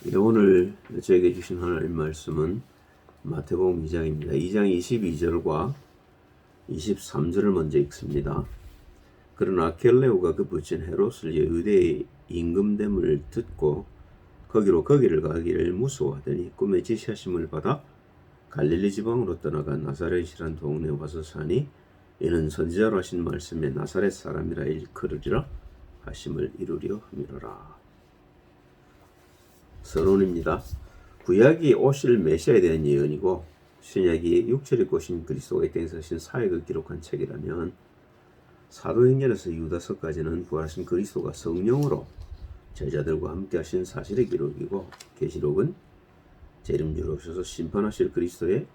오늘 저에게 주신 하나님 말씀은 마태복음 2장입니다. 2장 22절과 23절을 먼저 읽습니다. 그러나 아켈레오가 그 부친 헤롯을 유대의 임금됨을 듣고 거기를 가기를 무서워하더니 꿈에 지시하심을 받아 갈릴리 지방으로 떠나가 나사렛이란 동네에 와서 사니 이는 선지자로 하신 말씀에 나사렛 사람이라 일컬으리라 하심을 이루려 함이로라. 서론입니다. 구약이 오실 메시아에 대한 예언이고 신약이 육체를 입고 오신 그리스도가 이 땅에서 하신 사역을 기록한 책이라면 사도행전에서 유다서까지는 부활하신 그리스도가 성령으로 제자들과 함께 하신 사실의 기록이고 계시록은 재림주로 오셔서 심판하실 그리스도의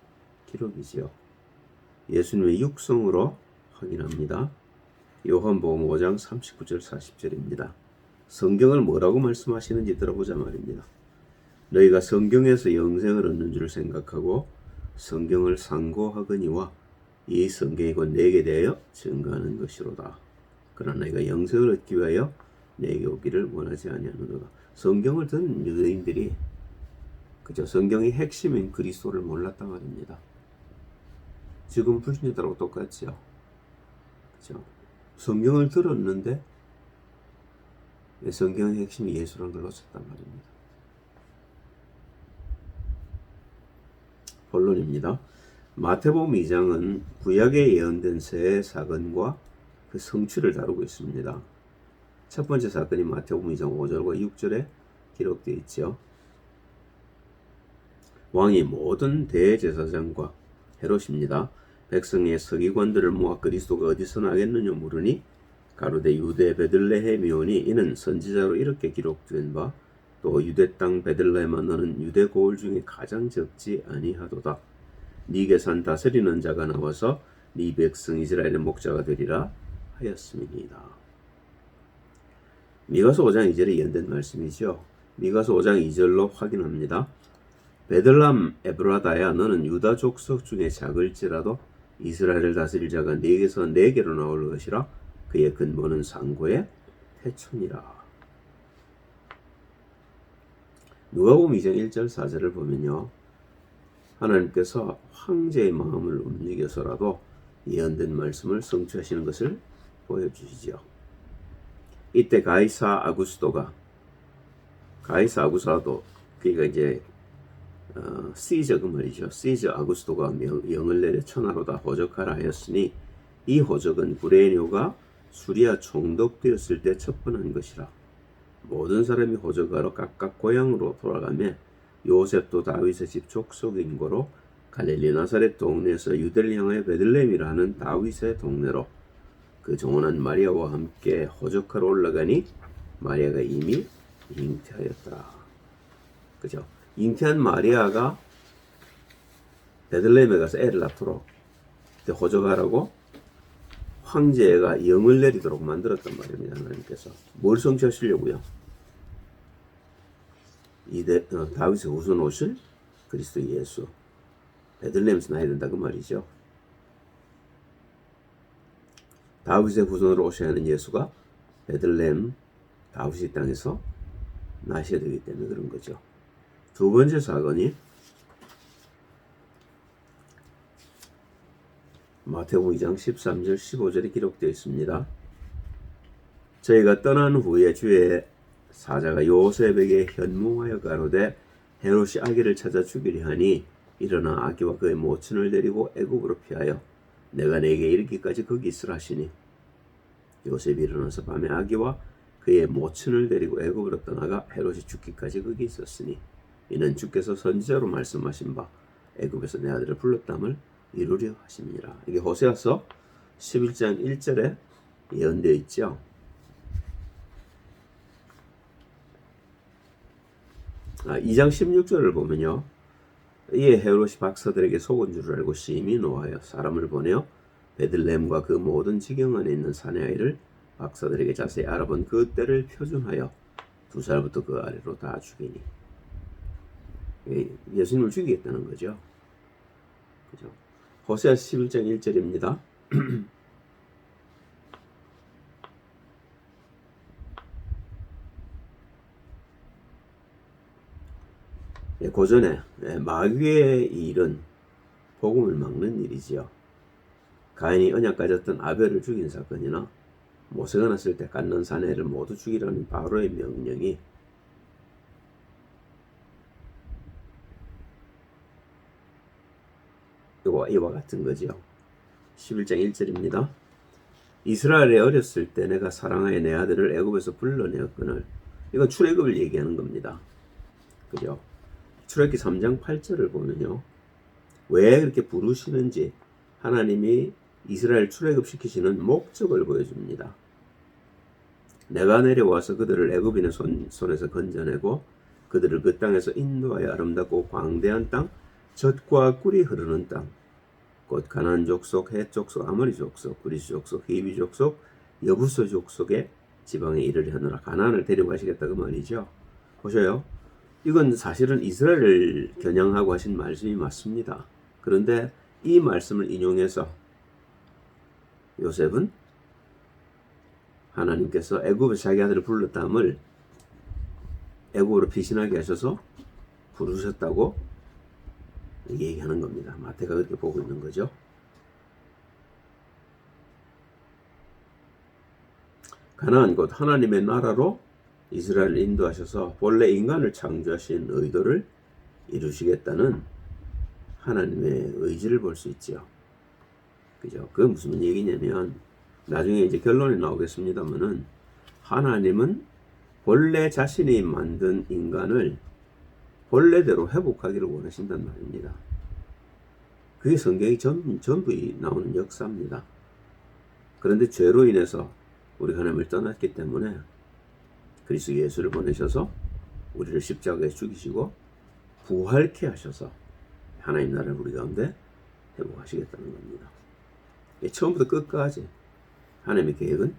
기록이지요. 예수님의 육성으로 확인합니다. 요한복음 5장 39절 40절입니다. 성경을 뭐라고 말씀하시는지 들어보자 말입니다. 너희가 성경에서 영생을 얻는 줄 생각하고 성경을 상고하거니와 이 성경이 곧 내게 대하여 증거하는 것이로다. 그러나 너희가 영생을 얻기 위하여 내게 오기를 원하지 아니하노라. 성경을 듣는 유대인들이 그저 성경의 핵심인 그리스도를 몰랐단 말입니다. 지금 불신자들하고 똑같죠. 그죠? 성경을 들었는데 성경의 핵심이 예수라는 걸 놓쳤단 말입니다. 본론입니다. 마태복음 2장은 구약에 예언된 세 사건과 그 성취를 다루고 있습니다. 첫 번째 사건이 마태복음 2장 5절과 6절에 기록되어 있죠. 왕이 모든 대제사장과 헤롯입니다. 백성의 서기관들을 모아 그리스도가 어디서 나겠느냐 물으니 가로되 유대 베들레헴이오니 이는 선지자로 이렇게 기록된 바 또 유대 땅 베들레헴아 너는 유대 고을 중에 가장 적지 아니하도다. 네게 산 다스리는 자가 나와서 네 백성 이스라엘의 목자가 되리라 하였음이니이다. 미가서 5장 2절에 예언된 말씀이죠. 미가서 5장 2절로 확인합니다. 베들람 에브라다야 너는 유다 족속 중에 작을지라도 이스라엘을 다스릴 자가 네게서 네게로 나올 것이라. 그의 근본은 상고의 태촌이라. 누가복음 2장 1절 4절을 보면요. 하나님께서 황제의 마음을 움직여서라도 예언된 말씀을 성취하시는 것을 보여주시죠. 이때 가이사 아구스토도 그러니까 이제 시저 그 말이죠. 시저 아구스토가 명을 내려 천하로다 호적하라 하였으니 이 호적은 구레네오가 수리아 총독되었을 때 첩번한 것이라. 모든 사람이 호적하러 각각 고향으로 돌아가며 요셉도 다윗의 집 족속인 고로 갈릴리 나사렛 동네에서 유대를 향하여 베들레헴이라 하는 다윗의 동네로 그 정원한 마리아와 함께 호적하러 올라가니 마리아가 이미 잉태하였더라. 그죠? 잉태한 마리아가 베들레헴에 가서 애를 낳도록 호적하라고 황제가 영을 내리도록 만들었단 말입니다. 하나님께서 뭘 성취하시려고요? 다윗의 후손 오실 그리스도 예수 베들레헴에서 나야 된다 그 말이죠. 다윗의 후손으로 오셔야 하는 예수가 베들레헴 다윗의 땅에서 나셔야 되기 때문에 그런 거죠. 두 번째 사건이 마태복음 2장 13절 15절에 기록되어 있습니다. 저희가 떠난 후에 주의 사자가 요셉에게 현몽하여 가로되 헤롯이 아기를 찾아 죽이려 하니 일어나 아기와 그의 모친을 데리고 애굽으로 피하여 내가 내게 이르기까지 거기 있으라 하시니 요셉이 일어나서 밤에 아기와 그의 모친을 데리고 애굽으로 떠나가 헤롯이 죽기까지 거기 있었으니 이는 주께서 선지자로 말씀하신 바 애굽에서 내 아들을 불렀담을 이루려 하심이니라. 이게 호세아서 11장 1절에 예언되어 있죠. 2장 16절을 보면요. 이에 헤롯이 박사들에게 속은 줄 알고 심히 노하여 사람을 보내어 베들레헴과 그 모든 지경 안에 있는 사내 아이를 박사들에게 자세히 알아본 그 때를 표준하여 2살부터 그 아래로 다 죽이니. 예수님을 죽이겠다는 거죠. 그죠? 호세아 11장 1절입니다. 고전에 마귀의 일은 복음을 막는 일이지요. 가인이 언약 가졌던 아벨을 죽인 사건이나 모세가 났을 때 갓난 사내를 모두 죽이라는 바로의 명령이 이와 같은 거지요. 11장 1절입니다. 이스라엘에 어렸을 때 내가 사랑하여 내 아들을 애굽에서 불러내었거늘. 이건 출애굽을 얘기하는 겁니다. 그죠? 출애굽기 3장 8절을 보면요, 왜 그렇게 부르시는지 하나님이 이스라엘 출애굽시키시는 목적을 보여줍니다. 내가 내려와서 그들을 애굽인의 손에서 건져내고 그들을 그 땅에서 인도하여 아름답고 광대한 땅, 젖과 꿀이 흐르는 땅, 곧 가나안 족속, 헷 족속, 아모리 족속, 그리스 족속, 히비 족속, 여부스 족속의 지방에 이르려 하노라. 가나안을 데려가시겠다 그 말이죠. 보셔요. 이건 사실은 이스라엘을 겨냥하고 하신 말씀이 맞습니다. 그런데 이 말씀을 인용해서 요셉은 하나님께서 애굽에 자기 아들을 불렀다함을 애굽으로 피신하게 하셔서 부르셨다고 얘기하는 겁니다. 마태가 그렇게 보고 있는 거죠. 가나안 곧 하나님의 나라로 이스라엘을 인도하셔서 본래 인간을 창조하신 의도를 이루시겠다는 하나님의 의지를 볼 수 있죠. 그죠? 그게 무슨 얘기냐면 나중에 이제 결론이 나오겠습니다만은 하나님은 본래 자신이 만든 인간을 본래대로 회복하기를 원하신단 말입니다. 그게 성경이 전부 나오는 역사입니다. 그런데 죄로 인해서 우리 하나님을 떠났기 때문에 그리스도 예수를 보내셔서 우리를 십자가에 죽이시고 부활케 하셔서 하나님 나라를 우리 가운데 회복하시겠다는 겁니다. 처음부터 끝까지 하나님의 계획은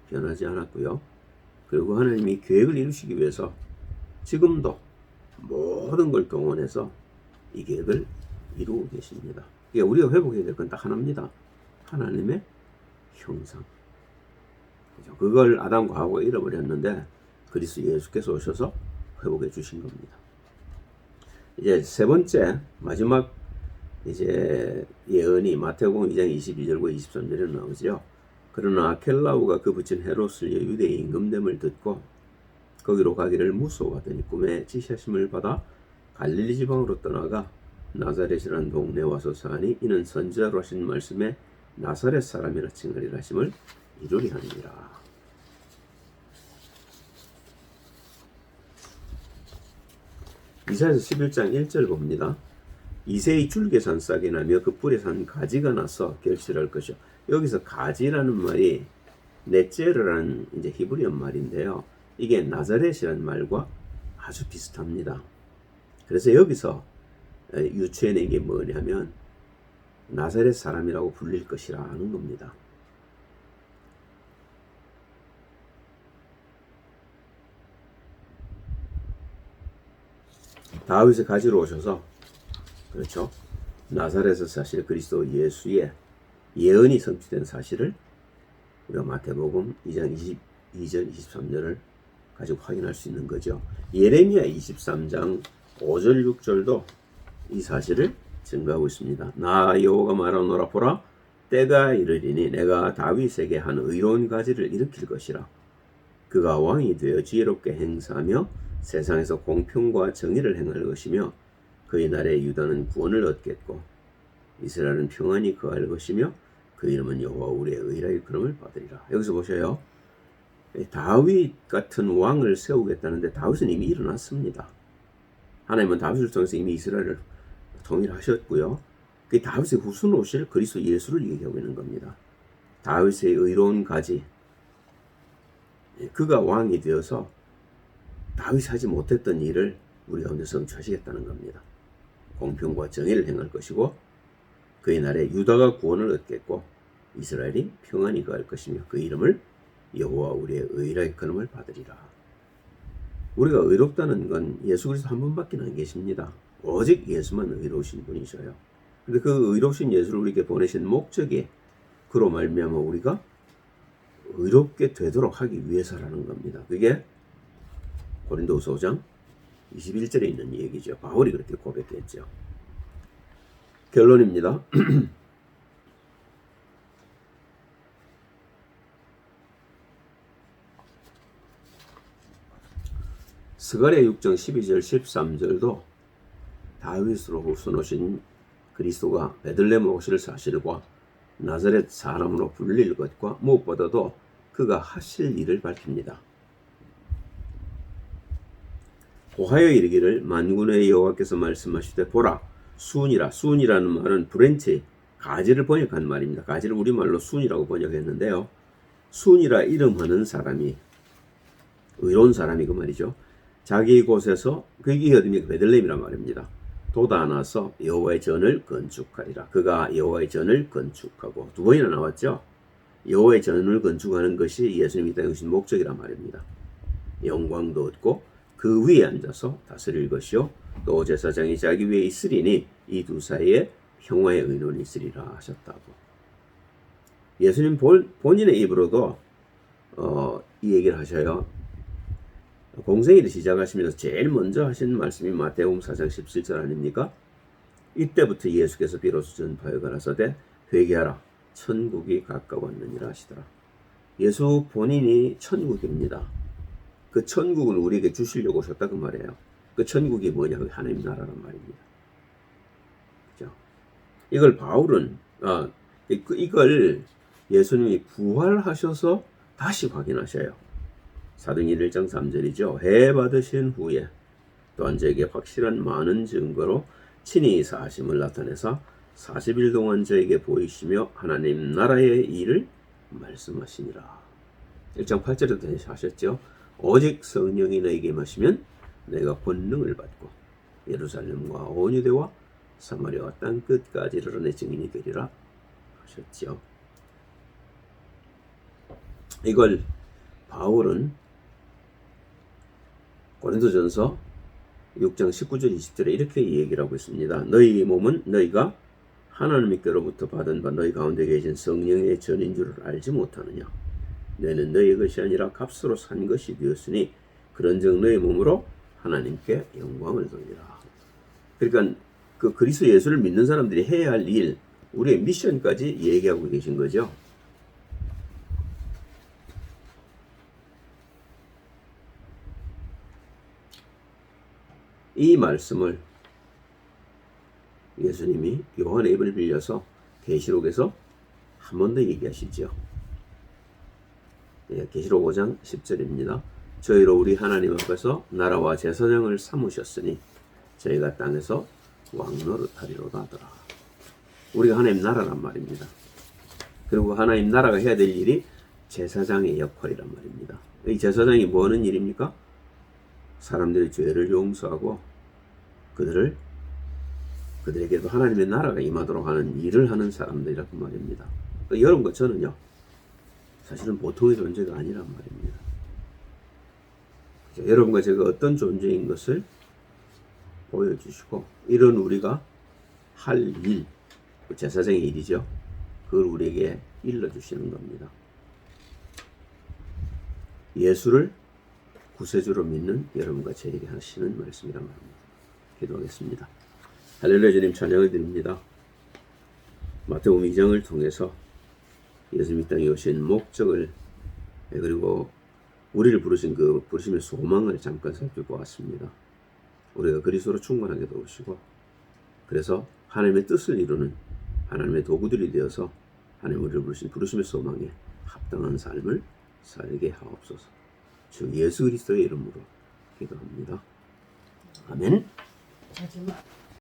변하지 않았고요. 그리고 하나님이 계획을 이루시기 위해서 지금도 모든 걸 동원해서 이 계획을 이루고 계십니다. 우리가 회복해야 될 건 딱 하나입니다. 하나님의 형상. 그걸 아담과 하와가 잃어버렸는데 그리스도 예수께서 오셔서 회복해 주신 겁니다. 이제 세 번째 마지막 이제 예언이 마태복음 2장 22절과 23절에 나오죠. 그러나 아켈라우가 그 붙인 헤롯을 유대의 임금됨을 듣고 거기로 가기를 무서워하더니 꿈에 지시하심을 받아 갈릴리 지방으로 떠나가 나사렛이라는 동네에 와서 사니 이는 선지자로 하신 말씀에 나사렛 사람이라 칭하리라 하심을 이루리 하니라. 이사야서 11장 1절 봅니다. 이새의 줄기산 싹이 나며 그 뿔에 산 가지가 나서 결실할 것이요. 여기서 가지라는 말이 넷제르라는 이제 히브리어 말인데요. 이게 나사렛이라는 말과 아주 비슷합니다. 그래서 여기서 유추해낸 게 뭐냐면 나사렛 사람이라고 불릴 것이라는 겁니다. 다윗의 가지로 오셔서 그렇죠. 나사렛에서 사실 그리스도 예수의 예언이 성취된 사실을 우리가 마태복음 2장 22절 23절을 가지고 확인할 수 있는 거죠. 예레미야 23장 5절 6절도 이 사실을 증거하고 있습니다. 나 여호와가 말하노라 보라 때가 이르리니 내가 다윗에게 한 의로운 가지를 일으킬 것이라. 그가 왕이 되어 지혜롭게 행사하며 세상에서 공평과 정의를 행할 것이며 그의 날에 유다는 구원을 얻겠고 이스라엘은 평안히 거할 것이며 그 이름은 여호와 우리의 의라 일컬음을 받으리라. 여기서 보셔요. 다윗 같은 왕을 세우겠다는데 다윗은 이미 일어났습니다. 하나님은 다윗을 통해서 이미 이스라엘을 통일하셨고요. 그 다윗의 후손 오실 그리스도 예수를 얘기하고 있는 겁니다. 다윗의 의로운 가지, 그가 왕이 되어서 다윗이 하지 못했던 일을 우리 가운데 성취하시겠다는 겁니다. 공평과 정의를 행할 것이고 그의 날에 유다가 구원을 얻겠고 이스라엘이 평안히 거할 것이며 그 이름을 여호와 우리의 의라 일컬음을 받으리라. 우리가 의롭다는 건 예수 그리스도 한 분밖에 안 계십니다. 오직 예수만 의로우신 분이셔요. 근데 그 의로우신 예수를 우리에게 보내신 목적이 그로 말미암아 우리가 의롭게 되도록 하기 위해서라는 겁니다. 그게 고린도후서 5장 21절에 있는 얘기죠. 바울이 그렇게 고백했죠. 결론입니다. 스가랴 6장 12절 13절도 다윗으로 후손 오신 그리스도가 베들레헴 오실 사실과 나사렛 사람으로 불릴 것과 무엇보다도 그가 하실 일을 밝힙니다. 고하여 이르기를 만군의 여호와께서 말씀하시되 보라 순이라는 말은 프렌치 가지를 번역한 말입니다. 가지를 우리말로 순이라고 번역했는데요. 순이라 이름하는 사람이 의로운 사람이 그 말이죠. 자기 곳에서 그게 어디입니까? 베들레헴이란 말입니다. 돋아나서 여호와의 전을 건축하리라. 그가 여호와의 전을 건축하고 두 번이나 나왔죠. 여호와의 전을 건축하는 것이 예수님이 땅에 오신 목적이란 말입니다. 영광도 얻고 그 위에 앉아서 다스릴 것이요 또 제사장이 자기 위에 있으리니 이 두 사이에 평화의 의논이 있으리라 하셨다고. 예수님 본인의 입으로도 이 얘기를 하셔요. 공생일을 시작하시면서 제일 먼저 하신 말씀이 마태복음 4장 17절 아닙니까? 이때부터 예수께서 비로소 전파에 가라사대 회개하라 천국이 가까웠느니라 하시더라. 예수 본인이 천국입니다. 그 천국을 우리에게 주시려고 오셨다 그 말이에요. 그 천국이 뭐냐? 하나님 나라란 말입니다. 그죠? 이걸 바울은 이걸 예수님이 부활하셔서 다시 확인하셔요. 사도행전 1장 3절이죠. 해 받으신 후에 또한 저에게 확실한 많은 증거로 친히 사심을 나타내사 40일 동안 저에게 보이시며 하나님 나라의 일을 말씀하시니라. 1장 8절에도 하셨죠. 오직 성령이 너에게 임하시면 내가 권능을 받고 예루살렘과 온 유대와 사마리아와 땅 끝까지 이르러 내 증인이 되리라 하셨죠. 이걸 바울은 고린도전서 6장 19절 20절에 이렇게 얘기를 하고 있습니다. 너희 몸은 너희가 하나님께로부터 받은 바 너희 가운데 계신 성령의 전인 줄을 알지 못하느냐. 너희는 너희의 것이 아니라 값으로 산 것이 되었으니 그런즉 너희 몸으로 하나님께 영광을 돌리라. 그러니까 그 그리스도 예수를 믿는 사람들이 해야 할 일, 우리의 미션까지 얘기하고 계신 거죠. 이 말씀을 예수님이 요한의 입을 빌려서 계시록에서 한 번 더 얘기하시죠. 계시록 5장 10절입니다. 저희로 우리 하나님 앞에서 나라와 제사장을 삼으셨으니 저희가 땅에서 왕노릇하리로다 하더라. 우리가 하나님 나라란 말입니다. 그리고 하나님 나라가 해야 될 일이 제사장의 역할이란 말입니다. 이 제사장이 뭐 하는 일입니까? 사람들의 죄를 용서하고 그들에게도 하나님의 나라가 임하도록 하는 일을 하는 사람들이라고 말입니다. 그러니까 여러분과 저는요, 사실은 보통의 존재가 아니란 말입니다. 그렇죠? 여러분과 제가 어떤 존재인 것을 보여주시고, 이런 우리가 할 일, 제사장의 일이죠. 그걸 우리에게 일러주시는 겁니다. 예수를 구세주로 믿는 여러분과 저에게 하시는 말씀이란 말입니다. 기도하겠습니다. 할렐루야. 주님 찬양을 드립니다. 마태복음 2장을 통해서 예수님 땅에 오신 목적을, 그리고 우리를 부르신 그 부르심의 소망을 잠깐 살펴보았습니다. 우리가 그리스도로 충만하게 도우시고, 그래서 하나님의 뜻을 이루는 하나님의 도구들이 되어서 하나님 우리를 부르신 부르심의 소망에 합당한 삶을 살게 하옵소서. 주 예수 그리스도의 이름으로 기도합니다. 아멘. 마지막